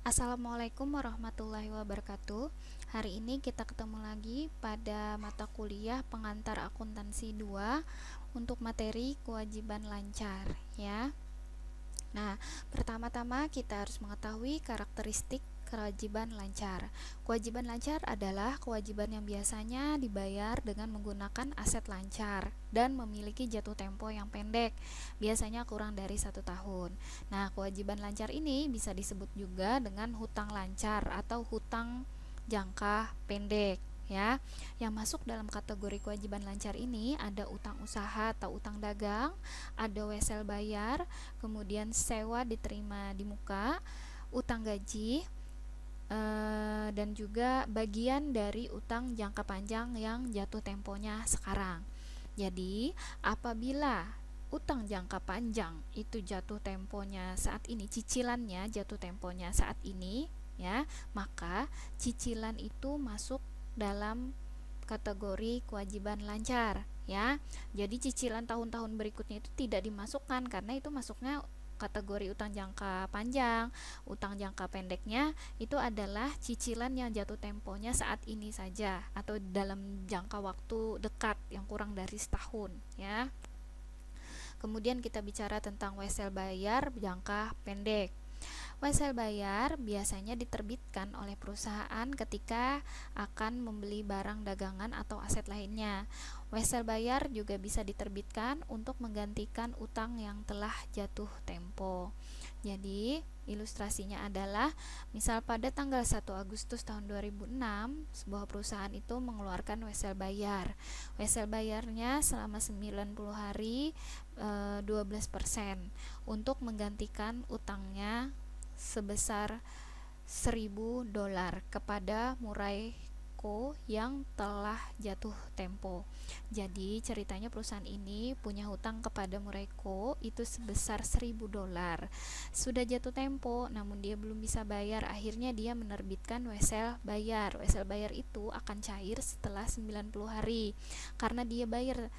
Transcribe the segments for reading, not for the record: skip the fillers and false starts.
Assalamualaikum warahmatullahi wabarakatuh. Hari ini kita ketemu lagi pada mata kuliah pengantar akuntansi 2 untuk materi kewajiban lancar ya. Nah, pertama-tama kita harus mengetahui karakteristik kewajiban lancar. Kewajiban lancar adalah kewajiban yang biasanya dibayar dengan menggunakan aset lancar dan memiliki jatuh tempo yang pendek, biasanya kurang dari 1 tahun. Nah, kewajiban lancar ini bisa disebut juga dengan hutang lancar atau hutang jangka pendek ya. Yang masuk dalam kategori kewajiban lancar ini ada utang usaha atau utang dagang, ada wesel bayar, kemudian sewa diterima di muka, utang gaji, dan juga bagian dari utang jangka panjang yang jatuh temponya sekarang. Jadi, apabila utang jangka panjang itu jatuh temponya saat ini, cicilannya jatuh temponya saat ini ya, maka cicilan itu masuk dalam kategori kewajiban lancar ya. Jadi cicilan tahun-tahun berikutnya itu tidak dimasukkan karena itu masuknya kategori utang jangka panjang. Utang jangka pendeknya itu adalah cicilan yang jatuh temponya saat ini saja atau dalam jangka waktu dekat yang kurang dari setahun ya. Kemudian kita bicara tentang wesel bayar jangka pendek. Wesel bayar biasanya diterbitkan oleh perusahaan ketika akan membeli barang dagangan atau aset lainnya. Wesel bayar juga bisa diterbitkan untuk menggantikan utang yang telah jatuh tempo. Jadi, ilustrasinya adalah misal pada tanggal 1 Agustus tahun 2006, sebuah perusahaan itu mengeluarkan wesel bayar. Wesel bayarnya selama 90 hari 12% untuk menggantikan utangnya sebesar $1.000 kepada Muraiko yang telah jatuh tempo. Jadi ceritanya perusahaan ini punya hutang kepada Muraiko itu sebesar $1.000. Sudah jatuh tempo namun dia belum bisa bayar, akhirnya dia menerbitkan wesel bayar. Wesel bayar itu akan cair setelah 90 hari. Karena dia bayar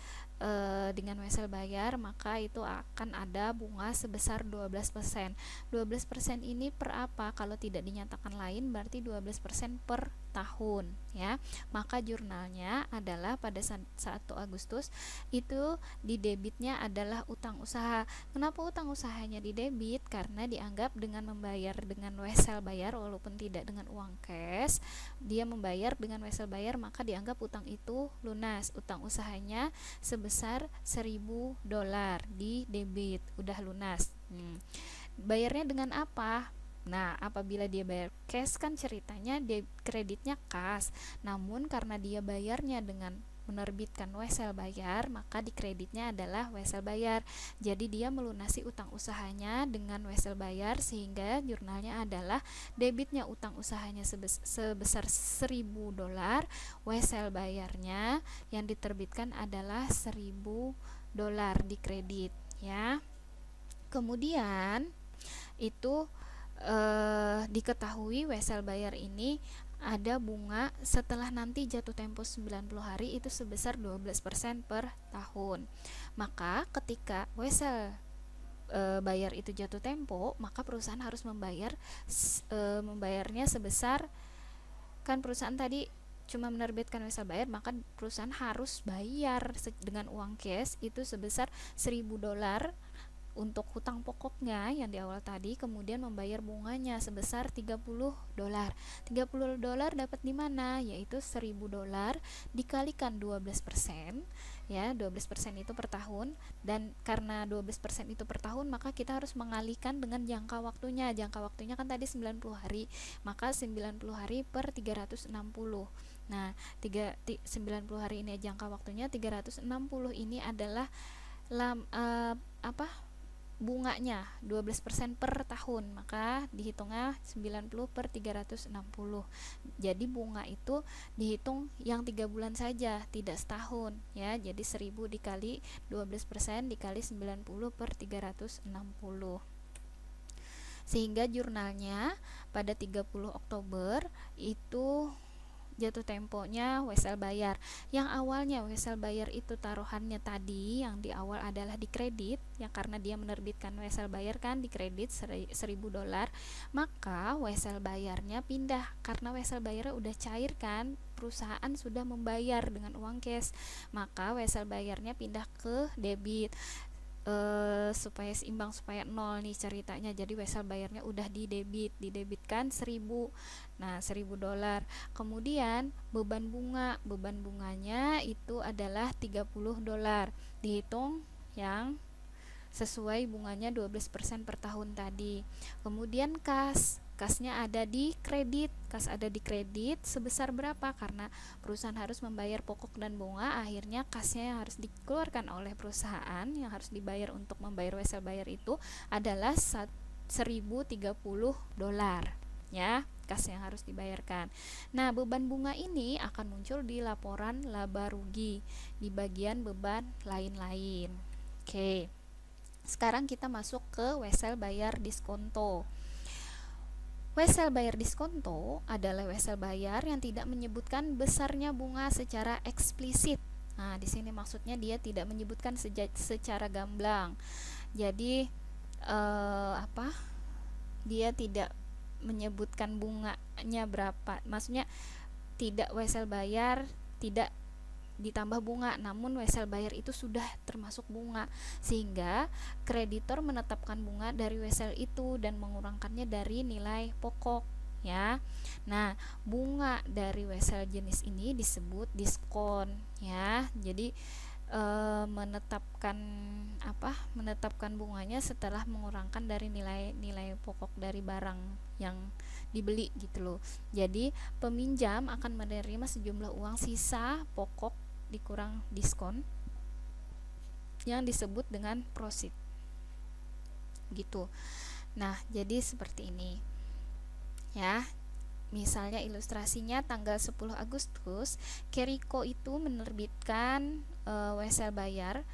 dengan wesel bayar, maka itu akan ada bunga sebesar 12%. 12% ini per apa? Kalau tidak dinyatakan lain berarti 12% per tahun ya. Maka jurnalnya adalah pada 1 Agustus itu di debitnya adalah utang usaha. Kenapa utang usahanya di debit? Karena dianggap dengan membayar dengan wesel bayar walaupun tidak dengan uang cash, dia membayar dengan wesel bayar maka dianggap utang itu lunas. Utang usahanya sebesar $1.000 di debit, udah lunas. Bayarnya dengan apa? Nah, apabila dia bayar cash kan ceritanya kreditnya kas. Namun karena dia bayarnya dengan menerbitkan wesel bayar, maka di kreditnya adalah wesel bayar. Jadi dia melunasi utang usahanya dengan wesel bayar sehingga jurnalnya adalah debitnya utang usahanya sebesar $1.000, wesel bayarnya yang diterbitkan adalah $1.000 di kredit ya. Kemudian itu diketahui wesel bayar ini ada bunga setelah nanti jatuh tempo 90 hari itu sebesar 12% per tahun. Maka ketika wesel bayar itu jatuh tempo, maka perusahaan harus membayarnya sebesar, kan perusahaan tadi cuma menerbitkan wesel bayar, maka perusahaan harus bayar dengan uang cash itu sebesar $1.000 untuk hutang pokoknya yang di awal tadi, kemudian membayar bunganya sebesar $30. $30 dapat di mana? Yaitu $1.000 dikalikan 12% ya, 12% itu per tahun, dan karena 12% itu per tahun maka kita harus mengalihkan dengan jangka waktunya. Jangka waktunya kan tadi 90 hari, maka 90 hari per 360. Nah, 90 hari ini jangka waktunya, 360 ini adalah bunganya 12% per tahun, maka dihitungnya 90 per 360. Jadi bunga itu dihitung yang 3 bulan saja, tidak setahun ya. Jadi 1000 dikali 12% dikali 90 per 360. Sehingga jurnalnya pada 30 Oktober itu jatuh temponya wesel bayar. Yang awalnya wesel bayar itu taruhannya tadi yang di awal adalah di kredit, ya karena dia menerbitkan wesel bayar kan di kredit $1.000, maka wesel bayarnya pindah karena wesel bayarnya udah cair kan, perusahaan sudah membayar dengan uang cash, maka wesel bayarnya pindah ke debit. Supaya seimbang, supaya nol nih ceritanya, jadi wesel bayarnya udah didebitkan 1000. Nah, $1.000. Kemudian beban bunganya itu adalah $30, dihitung yang sesuai bunganya 12% per tahun tadi. Kemudian kasnya ada di kredit. Kas ada di kredit sebesar berapa? Karena perusahaan harus membayar pokok dan bunga, akhirnya kasnya yang harus dikeluarkan oleh perusahaan yang harus dibayar untuk membayar wesel bayar itu adalah $1.030, ya, kas yang harus dibayarkan. Nah, beban bunga ini akan muncul di laporan laba rugi di bagian beban lain-lain. Oke. Sekarang kita masuk ke wesel bayar diskonto. Wesel bayar diskonto adalah wesel bayar yang tidak menyebutkan besarnya bunga secara eksplisit. Nah, di sini maksudnya dia tidak menyebutkan secara gamblang. Jadi dia tidak menyebutkan bunganya berapa. Maksudnya tidak wesel bayar tidak ditambah bunga, namun wesel bayar itu sudah termasuk bunga, sehingga kreditor menetapkan bunga dari wesel itu dan mengurangkannya dari nilai pokok, ya. Nah, bunga dari wesel jenis ini disebut diskon, ya. Jadi menetapkan bunganya setelah mengurangkan dari nilai pokok dari barang yang dibeli gitu loh. Jadi peminjam akan menerima sejumlah uang sisa pokok dikurang diskon yang disebut dengan prosit gitu. Nah, jadi seperti ini ya. Misalnya ilustrasinya tanggal 10 Agustus Keriko itu menerbitkan wesel bayar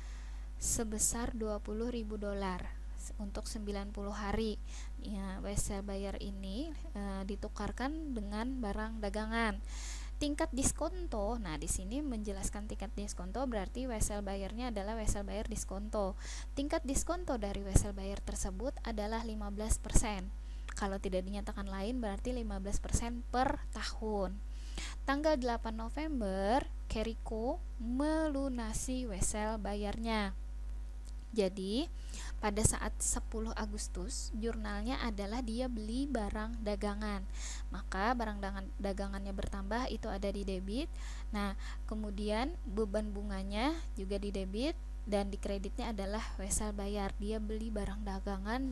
sebesar $20.000 untuk 90 hari. Ya, wesel bayar ini ditukarkan dengan barang dagangan. Tingkat diskonto. Nah, di sini menjelaskan tingkat diskonto berarti wesel bayarnya adalah wesel bayar diskonto. Tingkat diskonto dari wesel bayar tersebut adalah 15%. Kalau tidak dinyatakan lain berarti 15% per tahun. Tanggal 8 November, Keriko melunasi wesel bayarnya. Jadi, pada saat 10 Agustus, jurnalnya adalah dia beli barang dagangan. Maka barang dagangannya bertambah, itu ada di debit. Nah, kemudian beban bunganya juga di debit dan di kreditnya adalah wesel bayar. Dia beli barang dagangan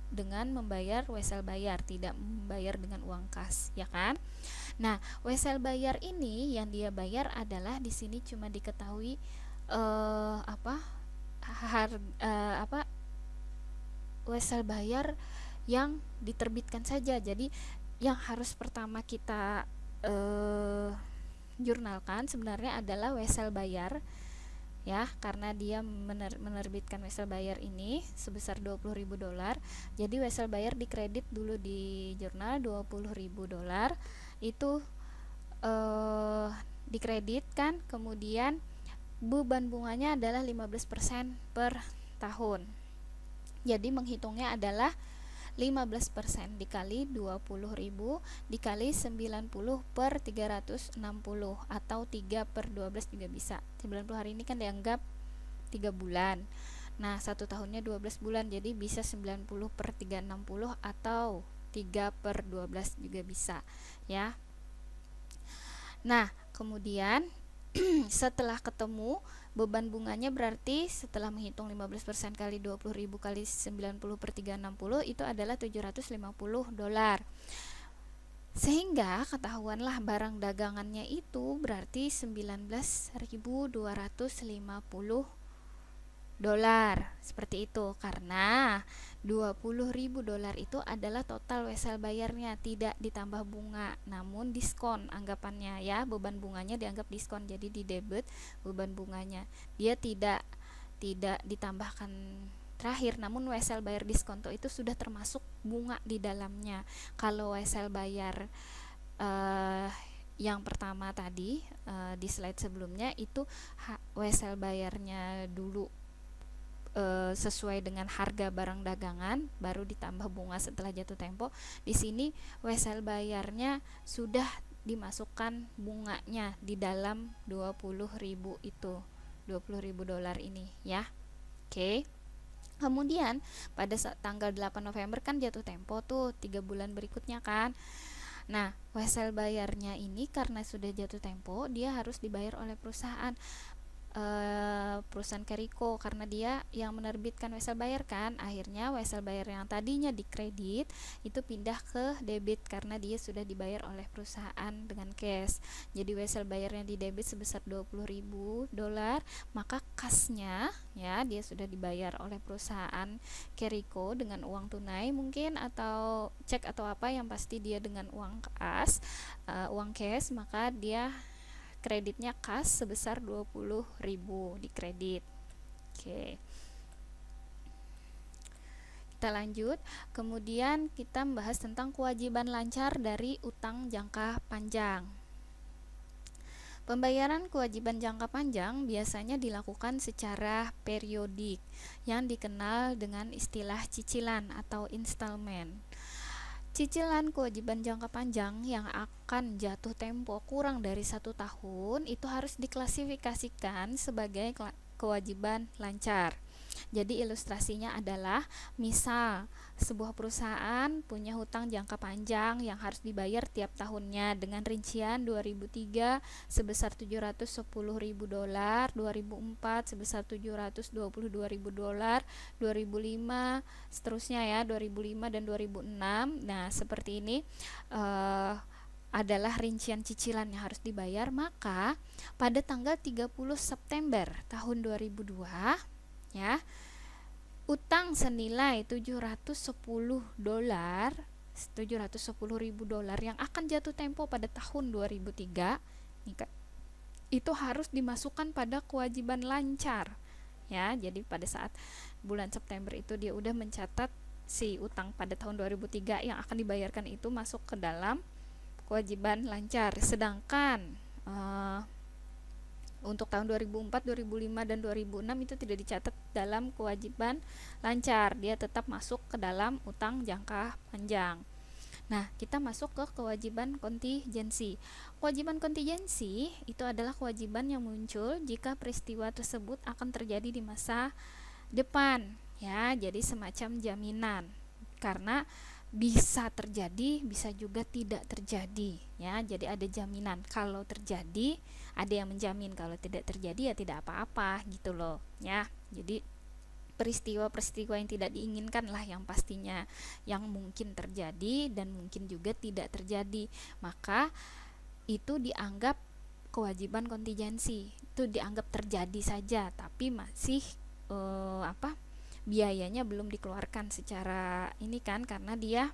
dengan membayar wesel bayar, tidak membayar dengan uang kas, ya kan? Nah, wesel bayar ini yang dia bayar adalah di sini cuma diketahui wesel bayar yang diterbitkan saja. Jadi yang harus pertama kita jurnalkan sebenarnya adalah wesel bayar, ya, karena dia menerbitkan wesel bayar ini sebesar $20.000. Jadi wesel bayar dikredit dulu di jurnal $20.000, itu dikreditkan, kemudian beban bunganya adalah 15% per tahun. Jadi menghitungnya adalah 15% dikali 20.000 dikali 90 per 360 atau 3 per 12 juga bisa. 90 hari ini kan dianggap 3 bulan. Nah, 1 tahunnya 12 bulan, jadi bisa 90 per 360 atau 3 per 12 juga bisa, ya. Nah, kemudian setelah ketemu beban bunganya, berarti setelah menghitung 15% kali 20.000 kali 90 per 360 itu adalah $750. Sehingga ketahuanlah barang dagangannya itu berarti $19.250. Seperti itu, karena $20.000 itu adalah total wesel bayarnya, tidak ditambah bunga, namun diskon anggapannya, ya. Beban bunganya dianggap diskon, jadi di debit beban bunganya. Dia tidak ditambahkan terakhir, namun wesel bayar diskonto itu sudah termasuk bunga di dalamnya. Kalau wesel bayar yang pertama tadi di slide sebelumnya itu wesel bayarnya dulu sesuai dengan harga barang dagangan, baru ditambah bunga setelah jatuh tempo. Di sini wesel bayarnya sudah dimasukkan bunganya di dalam 20.000 itu, 20.000 dolar ini ya. Oke. Kemudian pada tanggal 8 November kan jatuh tempo tuh 3 bulan berikutnya kan. Nah, wesel bayarnya ini karena sudah jatuh tempo, dia harus dibayar oleh perusahaan Carrico, karena dia yang menerbitkan wesel bayar kan. Akhirnya wesel bayar yang tadinya dikredit itu pindah ke debit karena dia sudah dibayar oleh perusahaan dengan cash. Jadi wesel bayarnya di debit sebesar 20.000 dolar, maka kasnya ya dia sudah dibayar oleh perusahaan Carrico dengan uang tunai mungkin atau cek atau apa, yang pasti dia dengan uang kas, uang cash, maka dia kreditnya kas sebesar 20.000 di kredit. Oke. Kita lanjut. Kemudian kita membahas tentang kewajiban lancar dari utang jangka panjang. Pembayaran kewajiban jangka panjang biasanya dilakukan secara periodik yang dikenal dengan istilah cicilan atau installment. Cicilan kewajiban jangka panjang yang akan jatuh tempo kurang dari 1 tahun itu harus diklasifikasikan sebagai kewajiban lancar. Jadi ilustrasinya adalah misal sebuah perusahaan punya hutang jangka panjang yang harus dibayar tiap tahunnya dengan rincian 2003 sebesar 710.000 dolar, 2004 sebesar 722.000 dolar, 2005 seterusnya ya, 2005 dan 2006. Nah, seperti ini adalah rincian cicilan yang harus dibayar. Maka pada tanggal 30 September tahun 2002 ya, utang senilai 710.000 dolar yang akan jatuh tempo pada tahun 2003 itu harus dimasukkan pada kewajiban lancar ya. Jadi pada saat bulan September itu dia udah mencatat si utang pada tahun 2003 yang akan dibayarkan itu masuk ke dalam kewajiban lancar. Sedangkan untuk tahun 2004, 2005, dan 2006 itu tidak dicatat dalam kewajiban lancar, dia tetap masuk ke dalam utang jangka panjang. Nah, kita masuk ke kewajiban kontingensi. Kewajiban kontingensi itu adalah kewajiban yang muncul jika peristiwa tersebut akan terjadi di masa depan ya, jadi semacam jaminan, karena bisa terjadi, bisa juga tidak terjadi ya. Jadi ada jaminan, kalau terjadi ada yang menjamin, kalau tidak terjadi ya tidak apa-apa gitu loh ya. Jadi peristiwa-peristiwa yang tidak diinginkan lah yang pastinya yang mungkin terjadi dan mungkin juga tidak terjadi, maka itu dianggap kewajiban kontingensi, itu dianggap terjadi saja tapi masih biayanya belum dikeluarkan secara ini kan, karena dia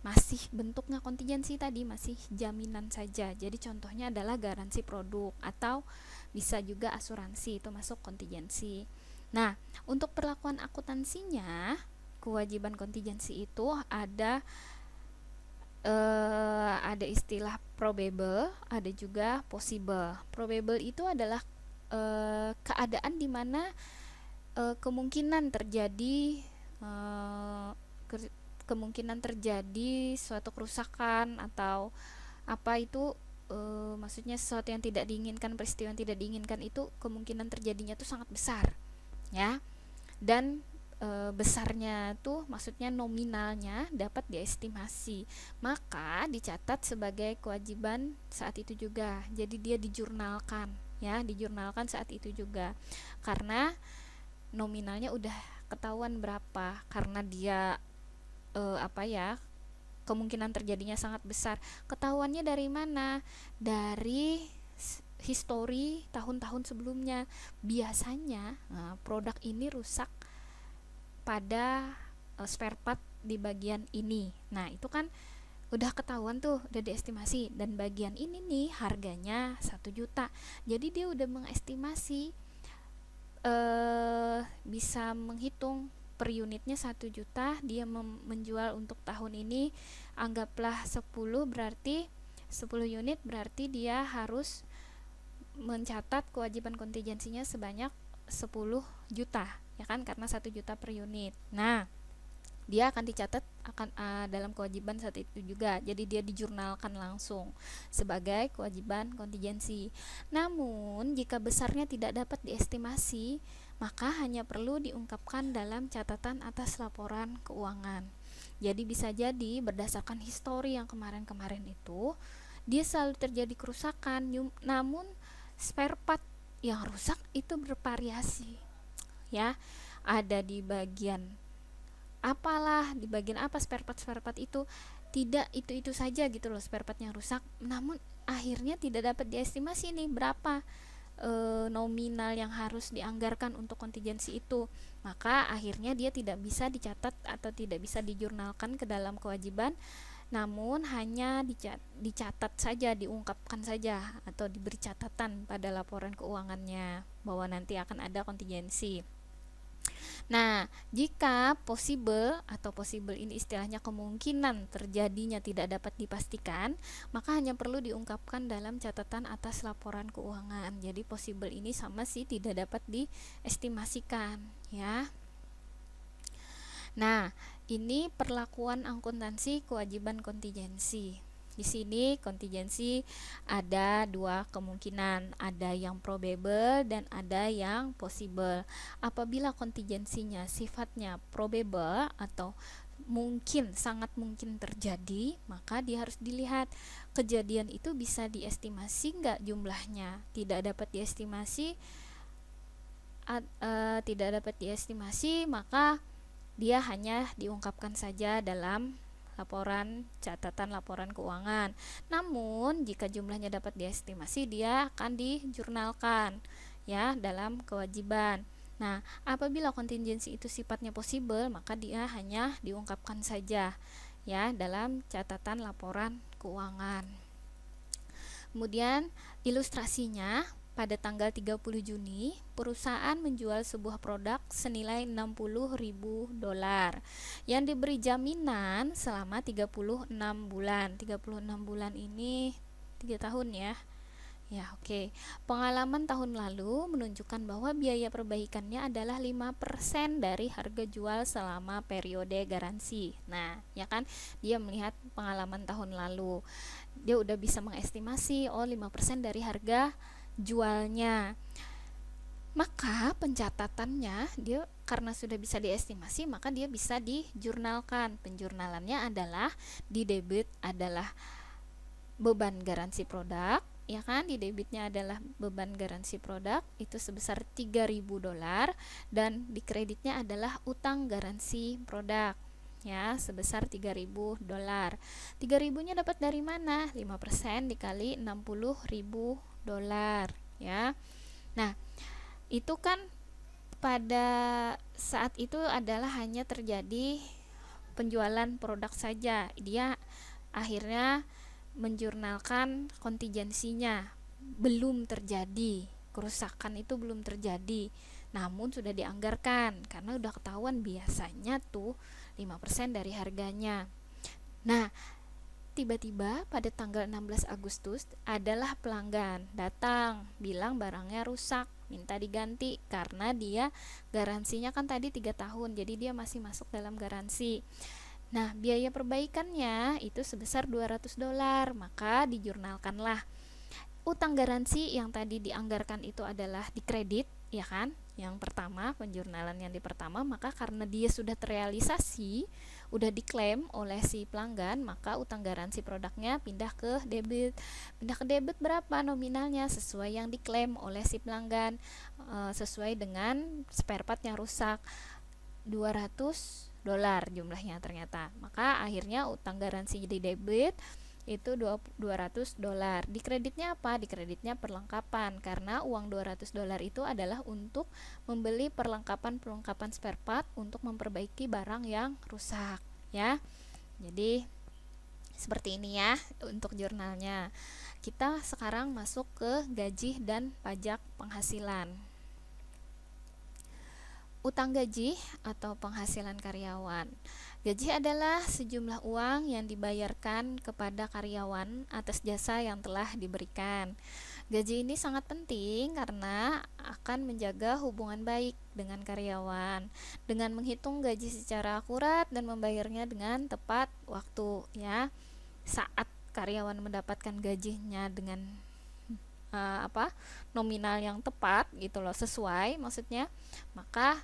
masih bentuknya kontingensi tadi, masih jaminan saja. Jadi contohnya adalah garansi produk atau bisa juga asuransi, itu masuk kontingensi. Nah, untuk perlakuan akuntansinya, kewajiban kontingensi itu ada istilah probable, ada juga possible. Probable itu adalah keadaan di mana kemungkinan terjadi suatu kerusakan atau apa itu, maksudnya sesuatu yang tidak diinginkan, peristiwa yang tidak diinginkan itu kemungkinan terjadinya itu sangat besar ya. Dan besarnya tuh maksudnya nominalnya dapat diestimasi, maka dicatat sebagai kewajiban saat itu juga. Jadi dia dijurnalkan ya, dijurnalkan saat itu juga, karena nominalnya udah ketahuan berapa, karena dia kemungkinan terjadinya sangat besar. Ketahuannya dari mana? Dari histori tahun-tahun sebelumnya. Biasanya produk ini rusak pada spare part di bagian ini. Nah, itu kan udah ketahuan tuh, udah diestimasi, dan bagian ini nih harganya 1 juta. Jadi dia udah mengestimasi, bisa menghitung per unitnya 1 juta, dia menjual untuk tahun ini anggaplah 10, berarti 10 unit berarti dia harus mencatat kewajiban kontingensinya sebanyak 10 juta, ya kan, karena 1 juta per unit. Nah, dia akan dicatat dalam kewajiban saat itu juga. Jadi dia dijurnalkan langsung sebagai kewajiban kontingensi. Namun, jika besarnya tidak dapat diestimasi, maka hanya perlu diungkapkan dalam catatan atas laporan keuangan. Jadi bisa jadi berdasarkan histori yang kemarin-kemarin itu, dia selalu terjadi kerusakan, namun spare part yang rusak itu bervariasi, ya. Ada di bagian apalah, di bagian apa spare part itu, tidak itu saja gitu loh spare part yang rusak, namun akhirnya tidak dapat diestimasi nih berapa nominal yang harus dianggarkan untuk kontingensi itu, maka akhirnya dia tidak bisa dicatat atau tidak bisa dijurnalkan ke dalam kewajiban, namun hanya dicatat saja, diungkapkan saja atau diberi catatan pada laporan keuangannya bahwa nanti akan ada kontingensi. Nah, jika possible ini istilahnya kemungkinan terjadinya tidak dapat dipastikan, maka hanya perlu diungkapkan dalam catatan atas laporan keuangan. Jadi possible ini sama sih tidak dapat diestimasikan, ya. Nah, ini perlakuan akuntansi kewajiban kontingensi. Di sini kontingensi ada dua kemungkinan, ada yang probable dan ada yang possible. Apabila kontingensinya sifatnya probable atau mungkin, sangat mungkin terjadi, maka dia harus dilihat kejadian itu bisa diestimasi nggak jumlahnya. Tidak dapat diestimasi, maka dia hanya diungkapkan saja dalam catatan laporan keuangan. Namun jika jumlahnya dapat diestimasi, dia akan dijurnalkan, ya, dalam kewajiban. Nah, apabila kontingensi itu sifatnya possible, maka dia hanya diungkapkan saja, ya, dalam catatan laporan keuangan. Kemudian ilustrasinya, pada tanggal 30 Juni, perusahaan menjual sebuah produk senilai $60.000 yang diberi jaminan selama 36 bulan. 36 bulan ini 3 tahun, ya. Ya, oke. Pengalaman tahun lalu menunjukkan bahwa biaya perbaikannya adalah 5% dari harga jual selama periode garansi. Nah, ya kan, dia melihat pengalaman tahun lalu. Dia udah bisa mengestimasi 5% dari harga jualnya. Maka pencatatannya, dia karena sudah bisa diestimasi, maka dia bisa dijurnalkan. Penjurnalannya adalah di debit adalah beban garansi produk, ya kan, di debitnya adalah beban garansi produk itu sebesar $3.000 dan di kreditnya adalah utang garansi produk, ya, sebesar $3.000. 3.000-nya dapat dari mana? 5% dikali $60.000, ya. Nah, itu kan pada saat itu adalah hanya terjadi penjualan produk saja. Dia akhirnya menjurnalkan kontingensinya, belum terjadi kerusakan, itu belum terjadi, namun sudah dianggarkan karena udah ketahuan biasanya tuh 5% dari harganya. Nah, tiba-tiba pada tanggal 16 Agustus adalah pelanggan datang bilang barangnya rusak, minta diganti karena dia garansinya kan tadi 3 tahun, jadi dia masih masuk dalam garansi. Nah, biaya perbaikannya itu sebesar $200, maka dijurnalkanlah. Utang garansi yang tadi dianggarkan itu adalah dikredit, ya kan? Yang pertama, penjurnalan yang pertama, maka karena dia sudah terrealisasi, udah diklaim oleh si pelanggan, maka utang garansi produknya pindah ke debit. Pindah ke debit berapa nominalnya sesuai yang diklaim oleh si pelanggan, sesuai dengan spare part yang rusak, $200 jumlahnya ternyata. Maka akhirnya utang garansi di debit itu $200. Di kreditnya apa? Di kreditnya perlengkapan, karena uang $200 itu adalah untuk membeli perlengkapan spare part untuk memperbaiki barang yang rusak, ya. Jadi seperti ini ya untuk jurnalnya. Kita sekarang masuk ke gaji dan pajak penghasilan. Utang gaji atau penghasilan karyawan. Gaji adalah sejumlah uang yang dibayarkan kepada karyawan atas jasa yang telah diberikan. Gaji ini sangat penting karena akan menjaga hubungan baik dengan karyawan dengan menghitung gaji secara akurat dan membayarnya dengan tepat waktu, ya. Saat karyawan mendapatkan gajinya dengan nominal yang tepat gitu loh, sesuai maksudnya, maka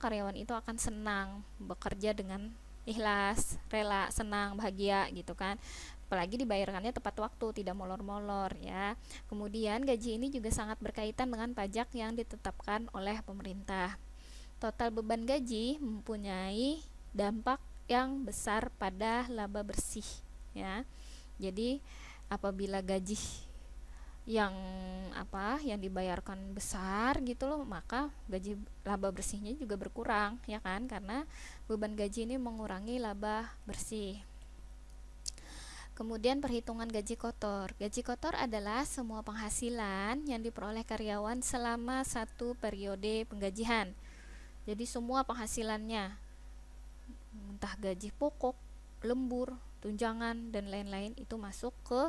karyawan itu akan senang bekerja dengan ikhlas, rela, senang, bahagia gitu kan. Apalagi dibayarkannya tepat waktu, tidak molor-molor, ya. Kemudian gaji ini juga sangat berkaitan dengan pajak yang ditetapkan oleh pemerintah. Total beban gaji mempunyai dampak yang besar pada laba bersih, ya. Jadi apabila gaji yang dibayarkan besar gitu loh, maka gaji laba bersihnya juga berkurang, ya kan, karena beban gaji ini mengurangi laba bersih. Kemudian perhitungan gaji kotor. Gaji kotor adalah semua penghasilan yang diperoleh karyawan selama satu periode penggajian. Jadi semua penghasilannya, entah gaji pokok, lembur, tunjangan, dan lain-lain, itu masuk ke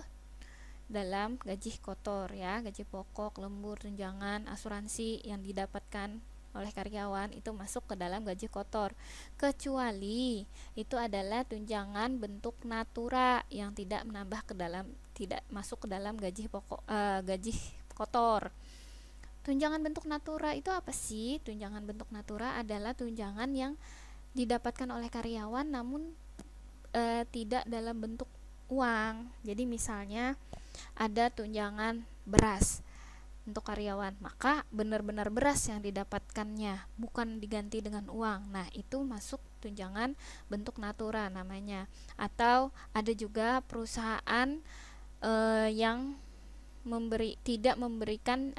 dalam gaji kotor, ya. Gaji pokok, lembur, tunjangan, asuransi yang didapatkan oleh karyawan itu masuk ke dalam gaji kotor, kecuali itu adalah tunjangan bentuk natura yang tidak masuk ke dalam gaji pokok, gaji kotor. Tunjangan bentuk natura itu apa sih? Tunjangan bentuk natura adalah tunjangan yang didapatkan oleh karyawan namun tidak dalam bentuk uang. Jadi misalnya ada tunjangan beras untuk karyawan, maka benar-benar beras yang didapatkannya, bukan diganti dengan uang. Nah, itu masuk tunjangan bentuk natura namanya. Atau ada juga perusahaan yang tidak memberikan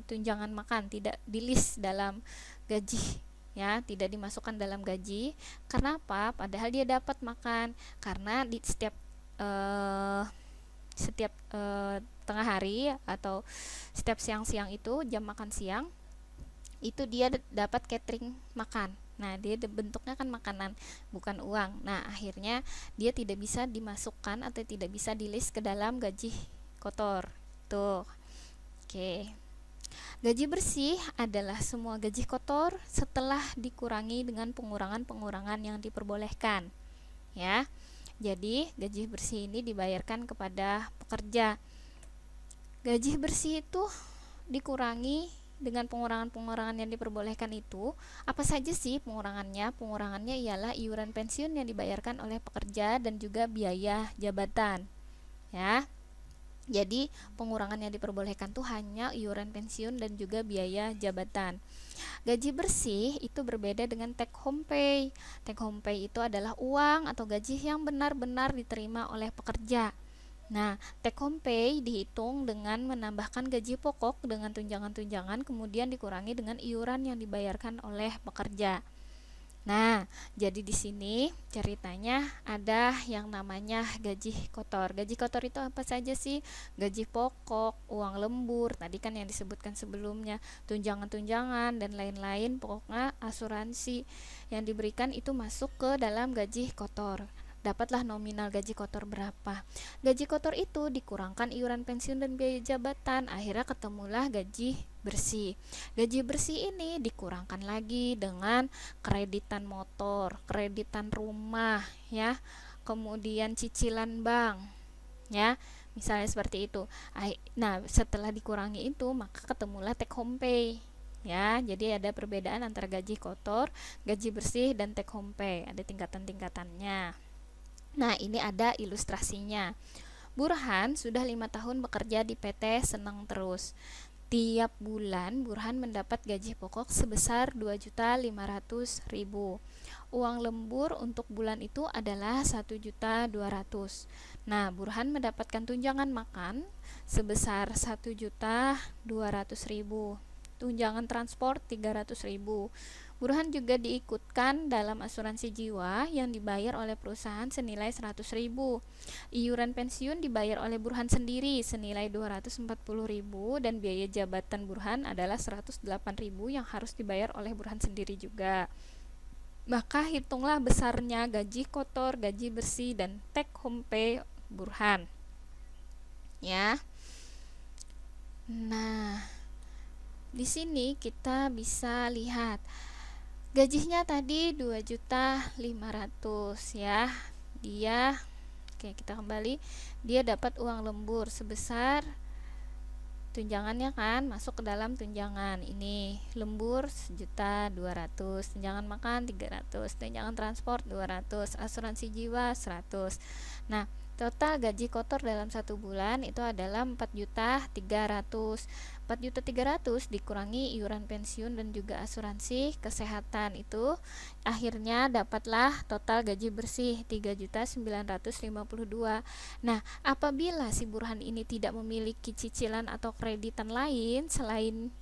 tunjangan makan, tidak di-list dalam gaji, ya, tidak dimasukkan dalam gaji. Karena apa? Padahal dia dapat makan, karena di setiap tengah hari atau setiap siang-siang itu jam makan siang itu dia dapat catering makan. Nah, dia bentuknya kan makanan, bukan uang. Nah, akhirnya dia tidak bisa dimasukkan atau tidak bisa di-list ke dalam gaji kotor. Tuh. Oke. Gaji bersih adalah semua gaji kotor setelah dikurangi dengan pengurangan-pengurangan yang diperbolehkan, ya. Jadi, gaji bersih ini dibayarkan kepada pekerja. Gaji bersih itu dikurangi dengan pengurangan-pengurangan yang diperbolehkan itu. Apa saja sih pengurangannya? Pengurangannya ialah iuran pensiun yang dibayarkan oleh pekerja dan juga biaya jabatan, ya. Jadi pengurangan yang diperbolehkan tuh hanya iuran pensiun dan juga biaya jabatan. Gaji bersih itu berbeda dengan take home pay. Take home pay itu adalah uang atau gaji yang benar-benar diterima oleh pekerja. Nah, take home pay dihitung dengan menambahkan gaji pokok dengan tunjangan-tunjangan, kemudian dikurangi dengan iuran yang dibayarkan oleh pekerja. Nah, jadi di sini ceritanya ada yang namanya gaji kotor. Gaji kotor itu apa saja sih? Gaji pokok, uang lembur, tadi kan yang disebutkan sebelumnya, tunjangan-tunjangan dan lain-lain, pokoknya asuransi yang diberikan itu masuk ke dalam gaji kotor. Dapatlah nominal gaji kotor berapa. Gaji kotor itu dikurangkan iuran pensiun dan biaya jabatan, akhirnya ketemulah gaji bersih. Gaji bersih ini dikurangkan lagi dengan kreditan motor, kreditan rumah, ya, kemudian cicilan bank, ya, misalnya seperti itu. Nah, setelah dikurangi itu, maka ketemulah take home pay, ya. Jadi ada perbedaan antara gaji kotor, gaji bersih, dan take home pay. Ada tingkatan-tingkatannya. Nah, ini ada ilustrasinya. Burhan sudah 5 tahun bekerja di PT Senang Terus. Tiap bulan Burhan mendapat gaji pokok sebesar 2.500.000. Uang lembur untuk bulan itu adalah 1.200.000. Nah, Burhan mendapatkan tunjangan makan sebesar 1.200.000. Tunjangan transport 300.000. Burhan juga diikutkan dalam asuransi jiwa yang dibayar oleh perusahaan senilai 100.000. Iuran pensiun dibayar oleh Burhan sendiri senilai 240.000 dan biaya jabatan Burhan adalah 108.000 yang harus dibayar oleh Burhan sendiri juga. Maka hitunglah besarnya gaji kotor, gaji bersih, dan take home pay Burhan. Ya. Nah, di sini kita bisa lihat gajinya tadi 2.500.000 ya. Oke, kita kembali. Dia dapat uang lembur sebesar tunjangannya kan masuk ke dalam tunjangan. Ini lembur 1.200.000, tunjangan makan 300, tunjangan transport 200, asuransi jiwa 100. Nah, total gaji kotor dalam 1 bulan itu adalah 4.300.000. 4.300.000 dikurangi iuran pensiun dan juga asuransi kesehatan, itu akhirnya dapatlah total gaji bersih 3.952.000. Nah, apabila si Burhan ini tidak memiliki cicilan atau kreditan lain selain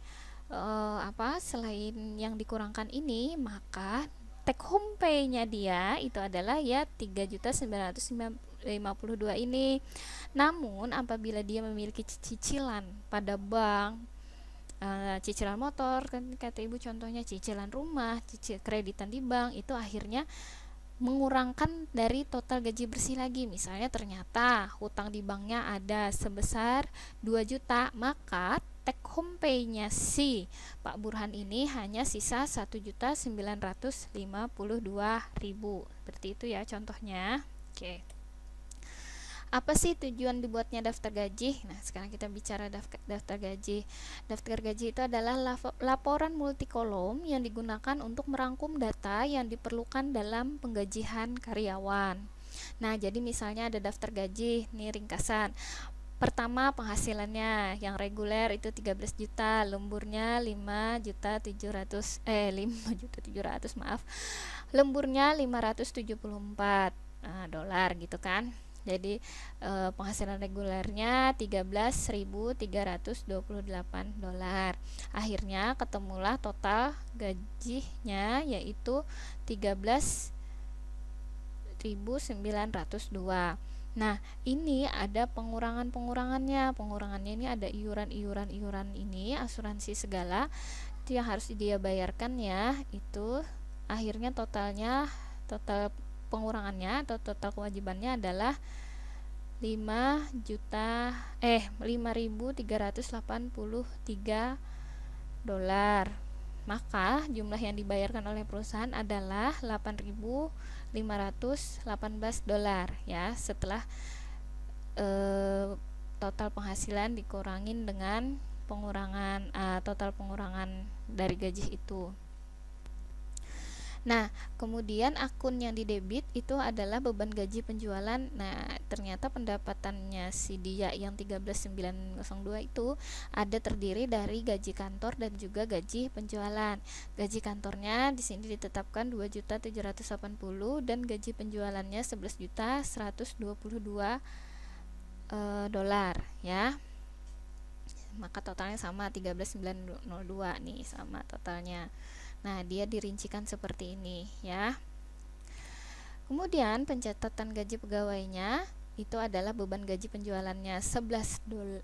selain yang dikurangkan ini, maka take home pay-nya dia itu adalah ya 3.952 ini. Namun apabila dia memiliki cicilan pada bank, cicilan motor kan kata ibu, contohnya cicilan rumah, kreditan di bank, itu akhirnya mengurangkan dari total gaji bersih lagi. Misalnya ternyata hutang di banknya ada sebesar 2 juta, maka take home pay-nya si Pak Burhan ini hanya sisa 1.952.000. Seperti itu ya contohnya. Oke. Apa sih tujuan dibuatnya daftar gaji? Nah, sekarang kita bicara daftar gaji. Daftar gaji itu adalah laporan multikolom yang digunakan untuk merangkum data yang diperlukan dalam penggajian karyawan. Nah, jadi misalnya ada daftar gaji, nih ringkasan. Pertama, penghasilannya yang reguler itu 13 juta, lemburnya 5.700.000, maaf. Lemburnya 574 dolar gitu kan. Jadi penghasilan regulernya 13.328 dolar. Akhirnya ketemulah total gajinya yaitu 13.902. Nah, ini ada pengurangannya. Pengurangannya ini ada iuran ini, asuransi segala itu yang harus dia bayarkan ya. Itu akhirnya total pengurangannya atau total kewajibannya adalah 5.383 dolar. Maka jumlah yang dibayarkan oleh perusahaan adalah 8.518 dolar ya, setelah total penghasilan dikurangin dengan pengurangan total pengurangan dari gaji itu. Nah, kemudian akun yang didebit itu adalah beban gaji penjualan. Nah, ternyata pendapatannya si dia yang 13.902 itu ada terdiri dari gaji kantor dan juga gaji penjualan. Gaji kantornya di sini ditetapkan 2.780 dan gaji penjualannya 11.122 dolar ya. Maka totalnya sama 13.902 nih, sama totalnya. Nah, dia dirincikan seperti ini ya. Kemudian pencatatan gaji pegawainya itu adalah beban gaji penjualannya 11.122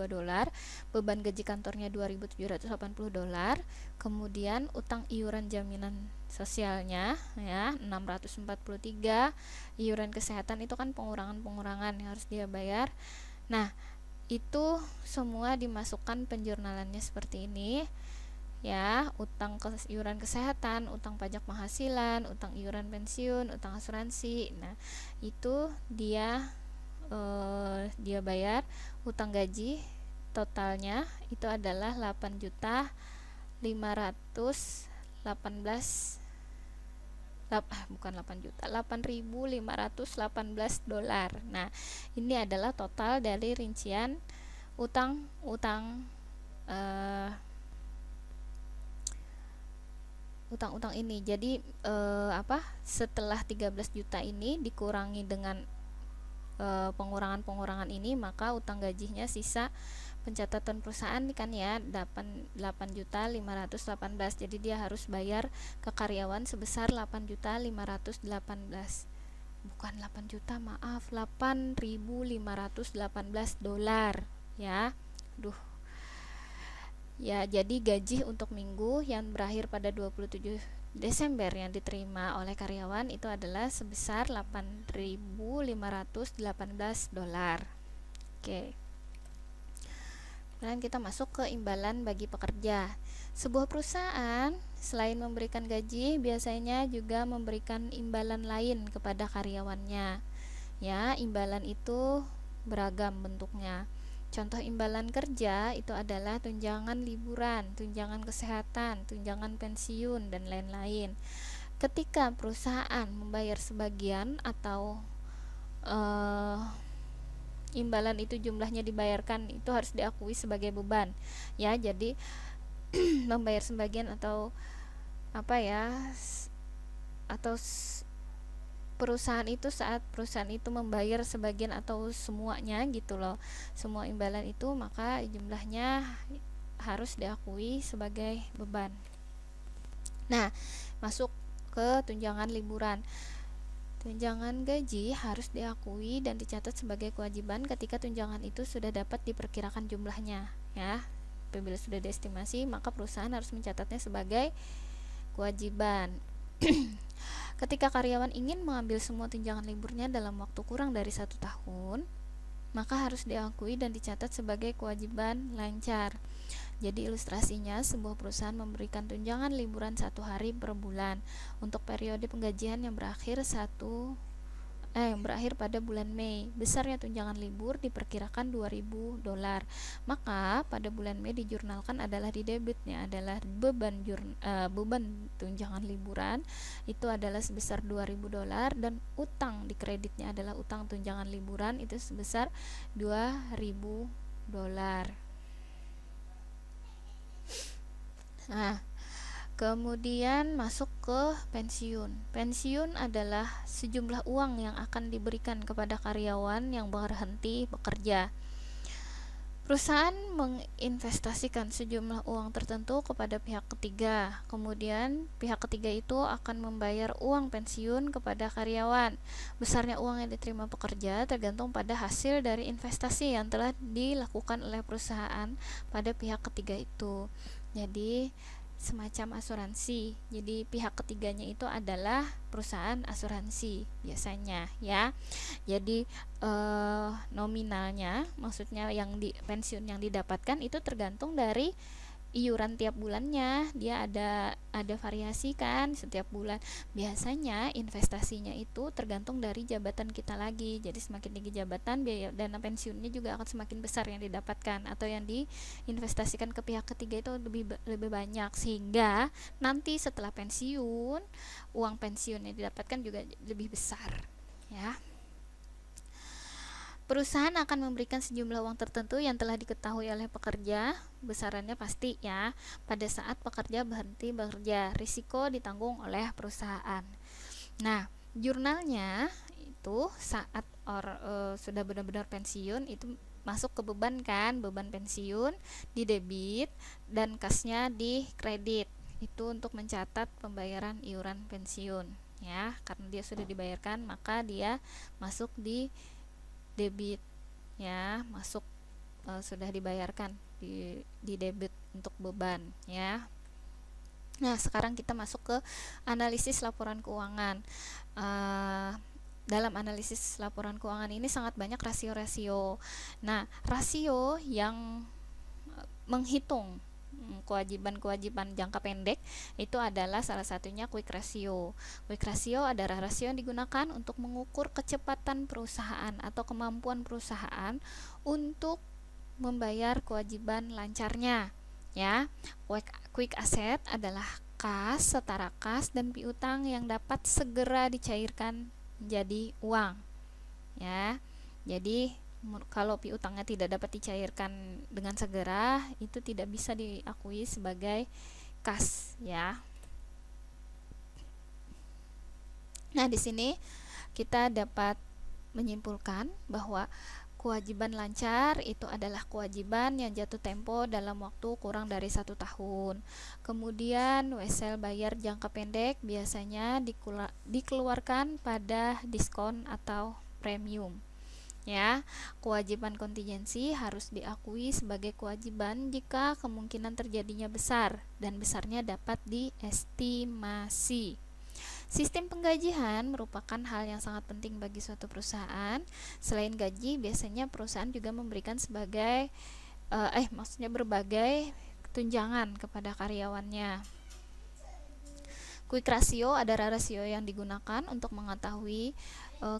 dolar, beban gaji kantornya 2.780 dolar, kemudian utang iuran jaminan sosialnya ya 643, iuran kesehatan itu kan pengurangan yang harus dia bayar. Nah, itu semua dimasukkan penjurnalannya seperti ini ya, utang iuran kesehatan, utang pajak penghasilan, utang iuran pensiun, utang asuransi. Nah, itu dia bayar. Utang gaji totalnya itu adalah 8.518 dolar. Nah, ini adalah total dari rincian utang-utang ini. Jadi setelah 13 juta ini dikurangi dengan pengurangan ini, maka utang gajinya sisa pencatatan perusahaan kan ya 8.518.000, jadi dia harus bayar ke karyawan sebesar 8.518, bukan 8 juta, maaf, 8.518 dolar ya. Duh ya, jadi gaji untuk minggu yang berakhir pada 27 Desember yang diterima oleh karyawan itu adalah sebesar 8.518 dolar. Oke. Kemudian kita masuk ke imbalan bagi pekerja. Sebuah perusahaan selain memberikan gaji, biasanya juga memberikan imbalan lain kepada karyawannya. Ya, imbalan itu beragam bentuknya. Contoh imbalan kerja itu adalah tunjangan liburan, tunjangan kesehatan, tunjangan pensiun, dan lain-lain. Ketika perusahaan membayar sebagian atau imbalan itu jumlahnya dibayarkan, itu harus diakui sebagai beban ya. Jadi membayar sebagian atau perusahaan itu, saat perusahaan itu membayar sebagian atau semuanya gitu loh, semua imbalan itu, maka jumlahnya harus diakui sebagai beban. Nah, masuk ke tunjangan liburan. Tunjangan gaji harus diakui dan dicatat sebagai kewajiban ketika tunjangan itu sudah dapat diperkirakan jumlahnya ya. Apabila sudah diestimasi, maka perusahaan harus mencatatnya sebagai kewajiban. Ketika karyawan ingin mengambil semua tunjangan liburnya dalam waktu kurang dari 1 tahun, maka harus diakui dan dicatat sebagai kewajiban lancar. Jadi ilustrasinya, sebuah perusahaan memberikan tunjangan liburan 1 hari per bulan untuk periode penggajian yang berakhir pada bulan Mei. Besarnya tunjangan libur diperkirakan 2.000 dolar. Maka pada bulan Mei dijurnalkan adalah di debitnya adalah beban tunjangan liburan itu adalah sebesar 2.000 dolar, dan utang di kreditnya adalah utang tunjangan liburan itu sebesar 2.000 dolar. Nah, kemudian masuk ke pensiun. Pensiun adalah sejumlah uang yang akan diberikan kepada karyawan yang berhenti bekerja. Perusahaan menginvestasikan sejumlah uang tertentu kepada pihak ketiga. Kemudian pihak ketiga itu akan membayar uang pensiun kepada karyawan. Besarnya uang yang diterima pekerja tergantung pada hasil dari investasi yang telah dilakukan oleh perusahaan pada pihak ketiga itu. Jadi semacam asuransi. Jadi pihak ketiganya itu adalah perusahaan asuransi biasanya ya. Jadi nominalnya, maksudnya pensiun yang didapatkan itu tergantung dari iuran tiap bulannya. Dia ada variasi kan setiap bulan. Biasanya investasinya itu tergantung dari jabatan kita lagi. Jadi semakin tinggi jabatan, biaya dana pensiunnya juga akan semakin besar yang didapatkan atau yang diinvestasikan ke pihak ketiga itu lebih banyak, sehingga nanti setelah pensiun uang pensiun yang didapatkan juga lebih besar ya. Perusahaan akan memberikan sejumlah uang tertentu yang telah diketahui oleh pekerja, besarannya pasti ya, pada saat pekerja berhenti bekerja. Risiko ditanggung oleh perusahaan. Nah, jurnalnya itu saat sudah benar-benar pensiun itu masuk ke beban kan, beban pensiun di debit dan kasnya di kredit. Itu untuk mencatat pembayaran iuran pensiun ya, karena dia sudah dibayarkan maka dia masuk di debit ya, masuk sudah dibayarkan di debit untuk beban ya. Nah, sekarang kita masuk ke analisis laporan keuangan. Dalam analisis laporan keuangan ini sangat banyak rasio-rasio. Nah, rasio yang menghitung kewajiban-kewajiban jangka pendek itu adalah salah satunya quick ratio. Quick ratio adalah rasio yang digunakan untuk mengukur kecepatan perusahaan atau kemampuan perusahaan untuk membayar kewajiban lancarnya ya. Quick asset adalah kas, setara kas dan piutang yang dapat segera dicairkan menjadi uang ya. Jadi kalau piutangnya tidak dapat dicairkan dengan segera, itu tidak bisa diakui sebagai kas ya. Nah, di sini kita dapat menyimpulkan bahwa Kewajiban lancar itu adalah kewajiban yang jatuh tempo dalam waktu kurang dari 1 tahun. Kemudian wesel bayar jangka pendek biasanya dikeluarkan pada diskon atau premium. Ya, kewajiban kontingensi harus diakui sebagai kewajiban jika kemungkinan terjadinya besar dan besarnya dapat diestimasi. Sistem penggajian merupakan hal yang sangat penting bagi suatu perusahaan. Selain gaji, biasanya perusahaan juga memberikan berbagai tunjangan kepada karyawannya. Quick ratio adalah rasio yang digunakan untuk mengetahui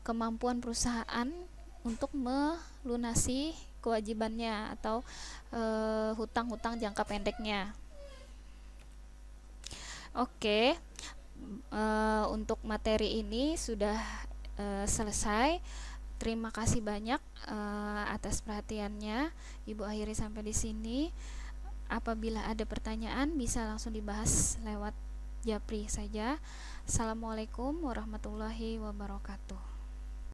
kemampuan perusahaan untuk melunasi kewajibannya atau hutang-hutang jangka pendeknya. Oke. Untuk materi ini sudah selesai. Terima kasih banyak atas perhatiannya. Ibu akhiri sampai di sini. Apabila ada pertanyaan bisa langsung dibahas lewat japri saja. Assalamualaikum warahmatullahi wabarakatuh.